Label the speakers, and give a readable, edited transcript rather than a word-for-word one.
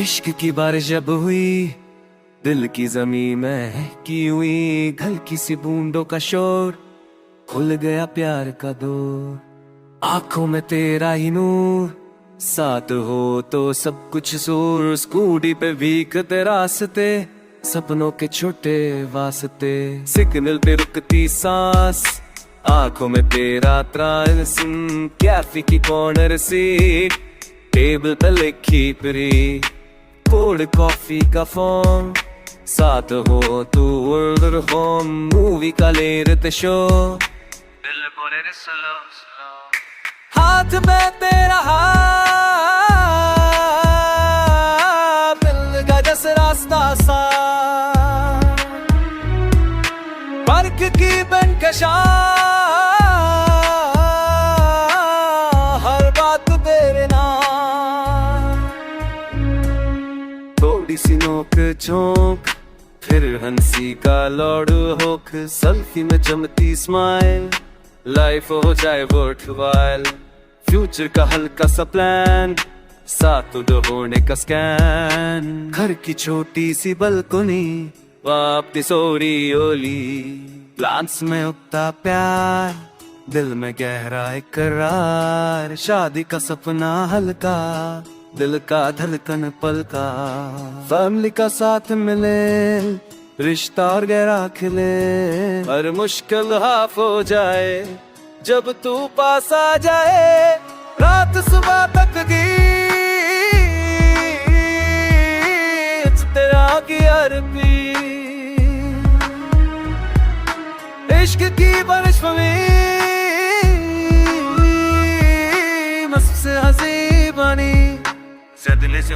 Speaker 1: इश्क की बारिश जब हुई, दिल की जमीन में की हुई, हल्की सी बूंदों का शोर, खुल गया प्यार का दौर। आंखों में तेरा ही नूर, साथ हो तो सब कुछ सूर। स्कूटी पे भीगते रास्ते, सपनों के छोटे वास्ते। सिग्नल पे रुकती सांस, आंखों में तेरा त्रास। कैफे की कॉर्नर सीट, टेबल पे लिखी प्री, कोल्ड कॉफी का फॉर्म। साथ हो तू वर्ल्ड होम, मूवी का लेते शो। हाथ में तेरा हाथ, मिल गया जैसे रास्ता सा। बर्फ की बनकशा, हर बात तेरे नाम। थोड़ी सी नोक झोंक, फिर हंसी का लौड़ू होक। सेल्फी में जमती स्माइल, लाइफ हो जाए वर्थवाइल। फ्यूचर का हल्का सा प्लान, साथ होने का स्कैन। घर की छोटी सी बलकोनी, वापस ओरी ओली। प्लान्स में उगता प्यार, दिल में गहरा इकरार। शादी का सपना हल्का, दिल का धड़कन पलका। फैमिली का साथ मिले, रिश्ता और गहरा खिले। हर मुश्किल हाफ हो जाए, जब तू पास आ जाए। रात सुबह तक गीत तेरा की अरबी। इश्क की बारिश में मस्त से हंसी बनी, से दिल से